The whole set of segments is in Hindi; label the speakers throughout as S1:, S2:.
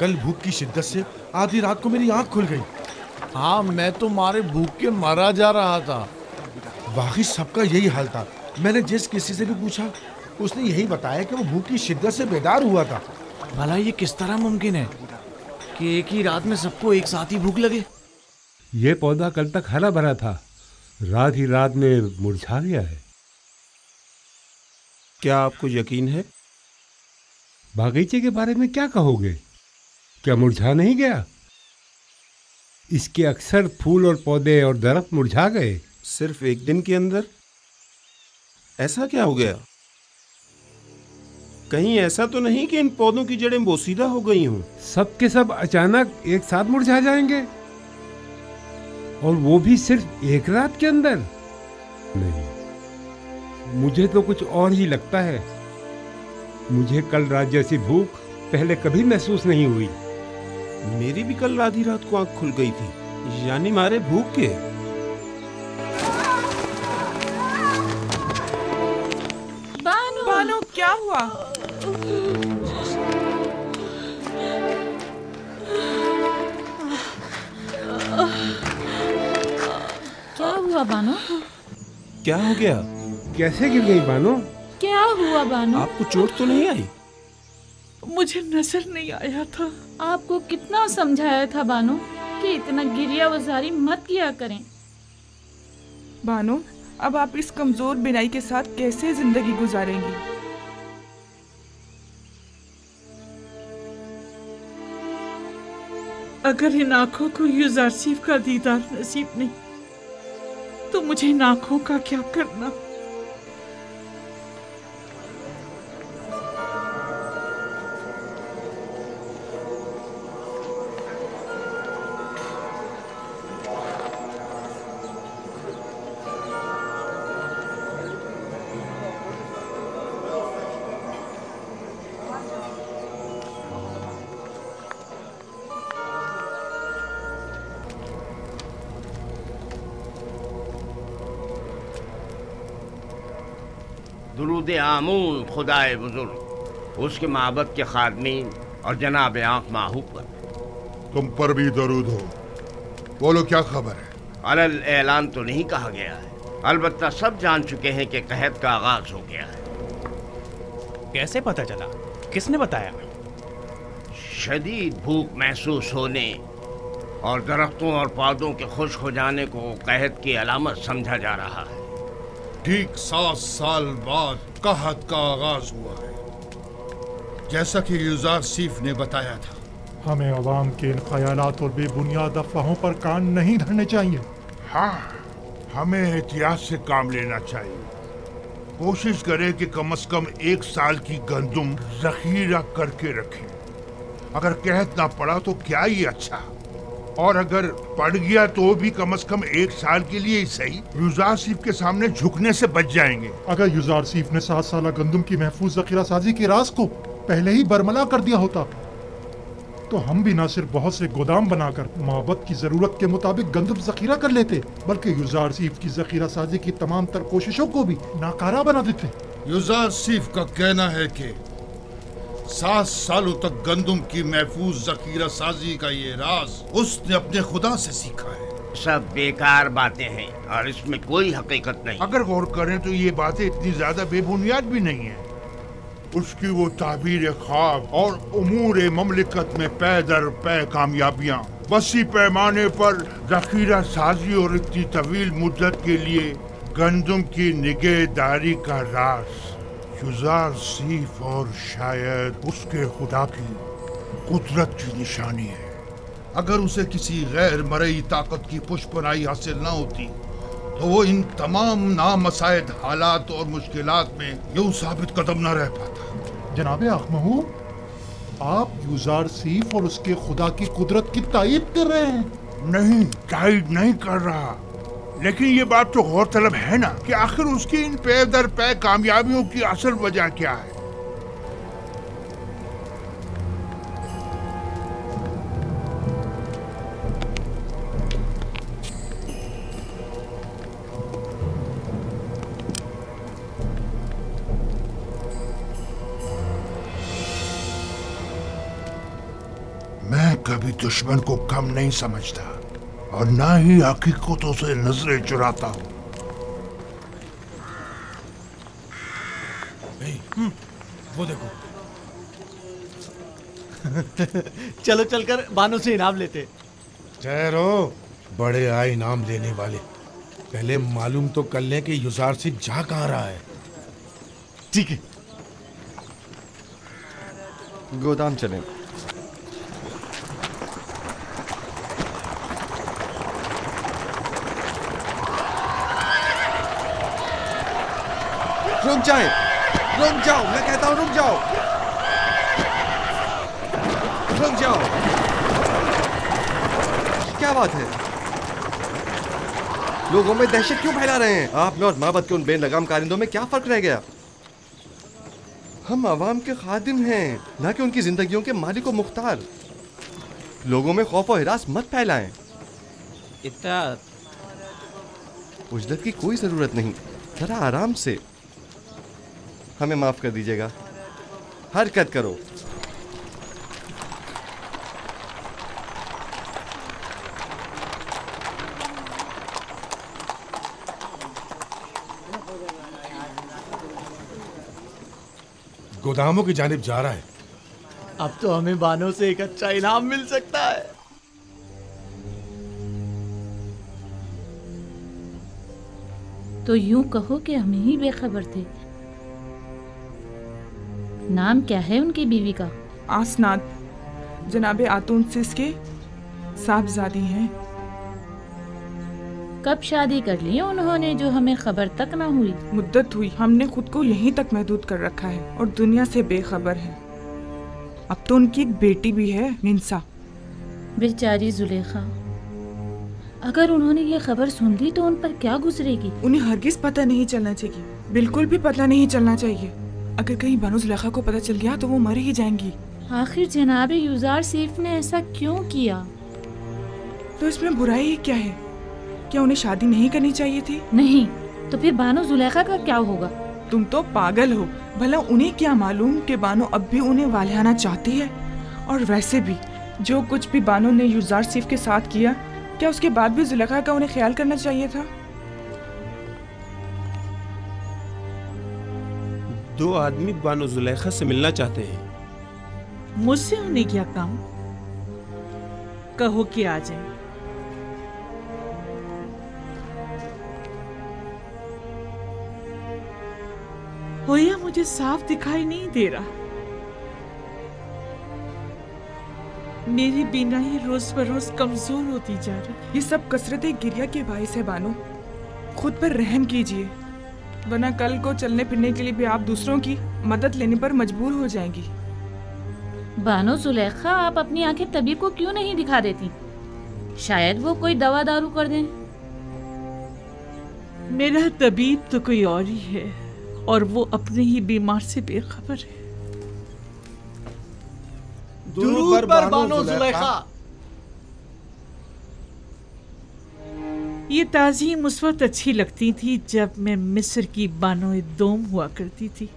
S1: कल भूख की शिद्दत से आधी रात को मेरी आंख खुल गई।
S2: हाँ, मैं तो मारे भूख के मरा जा रहा था।
S1: वाकई सबका यही हाल था। मैंने जिस किसी से भी पूछा उसने यही बताया कि वो भूख की शिद्दत से बेदार हुआ था।
S2: भला ये किस तरह मुमकिन है कि एक ही रात में सबको एक साथ ही भूख लगे?
S3: ये पौधा कल तक हरा भरा था, रात ही रात में मुरझा गया है।
S4: क्या आपको यकीन है?
S3: बागीचे के बारे में क्या कहोगे? क्या मुरझा नहीं गया? इसके अक्सर फूल और पौधे और दरख्त मुरझा गए।
S4: सिर्फ एक दिन के अंदर? ऐसा क्या हो गया? कहीं ऐसा तो नहीं कि इन पौधों की जड़ें बोसीदा हो गई हों?
S3: सब के सब अचानक एक साथ मुरझा जाएंगे, और वो भी सिर्फ एक रात के अंदर? नहीं, मुझे तो कुछ और ही लगता है। मुझे कल रात जैसी भूख पहले कभी महसूस नहीं हुई।
S4: मेरी भी कल आधी रात को आंख खुल गई थी, यानी मारे भूख के।
S5: बानो, क्या हुआ?
S6: क्या हुआ बानो?
S4: क्या हो गया?
S3: कैसे गिर गई बानो?
S6: क्या हुआ बानो?
S4: आपको चोट तो नहीं आई?
S5: मुझे नजर नहीं आया था।
S6: आपको कितना समझाया था बानो कि इतना गिरिया वजारी मत किया करें।
S5: बानो, अब आप इस कमजोर बिनाई के साथ कैसे जिंदगी गुजारेंगी? अगर इन आंखों को यूजारसीफ का दीदार नसीब नहीं तो मुझे इन आंखों का क्या करना?
S7: दुरूद आमून खुदाए बुजुर्ग, उसके माबद के खादमीन और जनाब आंख माहू पर।
S8: तुम पर भी दरूद हो। बोलो, क्या खबर है?
S7: अलल ऐलान तो नहीं कहा गया है, अलबत्ता सब जान चुके हैं कि कहत का आगाज हो गया है।
S9: कैसे पता चला? किसने बताया?
S7: शदीद भूख महसूस होने और दरख्तों और पौधों के खुश्क हो जाने को कहत की अलामत समझा जा रहा है।
S8: ठीक 7 साल बाद कहत का आगाज हुआ है, जैसा कि यूजारसीफ ने बताया था।
S10: हमें अवाम के इन ख्यालात और बेबुनियाद अफवाहों पर कान नहीं धरने चाहिए।
S8: हाँ, हमें एहतियात से काम लेना चाहिए। कोशिश करें कि कम से कम 1 साल की गंदुम जखीरा करके रखें। अगर कहत ना पड़ा तो क्या ही अच्छा, और अगर पड़ गया तो भी कम से कम 1 साल के लिए ही सही यूजारसीफ के सामने झुकने से बच जाएंगे।
S10: अगर यूजारसीफ ने 7 साल गंदुम की महफूज जखीरा साजी के राज को पहले ही बरमला कर दिया होता तो हम भी न सिर्फ बहुत से गोदाम बनाकर माबद की जरूरत के मुताबिक गंदुम जखीरा कर लेते, बल्कि यूजारसीफ की जखीरा साजी की तमाम तर कोशिशों को भी नाकारा बना देते।
S8: यूजारसीफ का कहना है कि 7 सालों तक गंदुम की महफूज जखीरा साजी का ये राज उसने अपने खुदा से सीखा है।
S7: सब बेकार बातें हैं और इसमें कोई हकीकत नहीं।
S8: अगर गौर करें तो ये बातें इतनी ज्यादा बेबुनियाद भी नहीं है। उसकी वो ताबीर ख्वाब और उमूर ममलिकत में पै दर पै कामयाबियां, वसी पैमाने पर जखीरा साजी और इतनी तवील मुद्दत के लिए गंदुम की निगहदारी का राज यूजारसीफ और शायद उसके खुदा की कुदरत की निशानी है। अगर उसे किसी गैर मरई ताकत की पुष्पनाई हासिल न होती तो वो इन तमाम नामसायद हालात और मुश्किलात में यूं साबित कदम न रह पाता।
S10: जनाबे अखमहू, आप यूजारसीफ और उसके खुदा की कुदरत की तायीद कर रहे हैं?
S8: नहीं, तायीद नहीं कर रहा, लेकिन ये बात तो गौरतलब है ना कि आखिर उसकी इन पै दर पै कामयाबियों की असल वजह क्या है। कभी दुश्मन को कम नहीं समझता और ना ही हकीकतों से नजरें चुराता हूँ।
S1: वो देखो।
S2: चलो चलकर बानो से इनाम लेते।
S1: ठहरो, बड़े आए इनाम लेने वाले। पहले मालूम तो कर लें कि युजारसिफ जा कहाँ रहा है।
S2: ठीक है।
S11: गोदाम चलें। रुक जाएं, रुक जाओ, मैं कहता हूं रुक जाओ, रुक जाओ। क्या बात है? लोगों में दहशत क्यों फैला रहे हैं? आप में और माबद के उन बेलगाम कारिंदों में क्या फर्क रह गया? हम आवाम के खादिम हैं, ना कि उनकी जिंदगियों के मालिक व मुख्तार। लोगों में खौफ और हिरास मत फैलाएं।
S9: इतना
S11: उजलत की कोई जरूरत नहीं, जरा आराम से। हमें माफ कर दीजिएगा, हरकत करो।
S1: गोदामों की जानिब जा रहा है।
S2: अब तो हमें बानो से एक अच्छा इनाम मिल सकता है।
S6: तो यूं कहो कि हम ही बेखबर थे। नाम क्या है उनकी बीवी का?
S5: आसनाद, जनाबे आतून सिस के साहबजादी हैं।
S6: कब शादी कर ली उन्होंने जो हमें खबर तक ना हुई?
S5: मुद्दत हुई, हमने खुद को यहीं तक महदूद कर रखा है और दुनिया से बेखबर है। अब तो उनकी एक बेटी भी है, निंसा।
S6: बेचारी जुलेखा, अगर उन्होंने ये खबर सुन ली तो उन पर क्या गुजरेगी?
S5: उन्हें हरगिज पता नहीं चलना चाहिए, बिल्कुल भी पता नहीं चलना चाहिए। अगर कहीं बानो जुलेखा को पता चल गया तो वो मर ही जाएंगी।
S6: आखिर जनाब युजारसिफ ने ऐसा क्यों किया?
S5: तो इसमें बुराई ही क्या है? क्या उन्हें शादी नहीं करनी चाहिए थी?
S6: नहीं, तो फिर बानो जुलेखा का क्या होगा?
S5: तुम तो पागल हो। भला उन्हें क्या मालूम कि बानो अब भी उन्हें वालियाना चाहती है? और वैसे भी जो कुछ भी बानो ने युजारसिफ के साथ किया, क्या उसके बाद भी जुलेखा का उन्हें ख्याल करना चाहिए था?
S4: दो आदमी बानो जुलेखा से मिलना चाहते हैं।
S5: मुझसे उन्हें क्या काम? कहो कि आ जाए। होया मुझे साफ दिखाई नहीं दे रहा। मेरी बीनाई रोज बरोज कमजोर होती जा रही। ये सब कसरत गिरिया के बाइस है बानो। खुद पर रहम कीजिए, वरना कल को चलने फिरने के लिए भी आप दूसरों की मदद लेने पर मजबूर हो जाएंगी।
S6: बानो जुलेखा, आप अपनी आंखें तबीब को क्यों नहीं दिखा देती? शायद वो कोई दवा दारू कर दें।
S5: मेरा तबीब तो कोई और ही है और वो अपने ही बीमार से बेखबर है।
S2: दुरूद पर बानो जुलेखा।
S5: ये ताज़ीम उस वक्त अच्छी लगती थी जब मैं मिस्र की बानो दोम हुआ करती थी,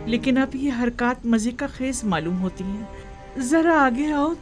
S5: लेकिन अब ये हरकत मजे का खेस मालूम होती हैं। जरा आगे आओ।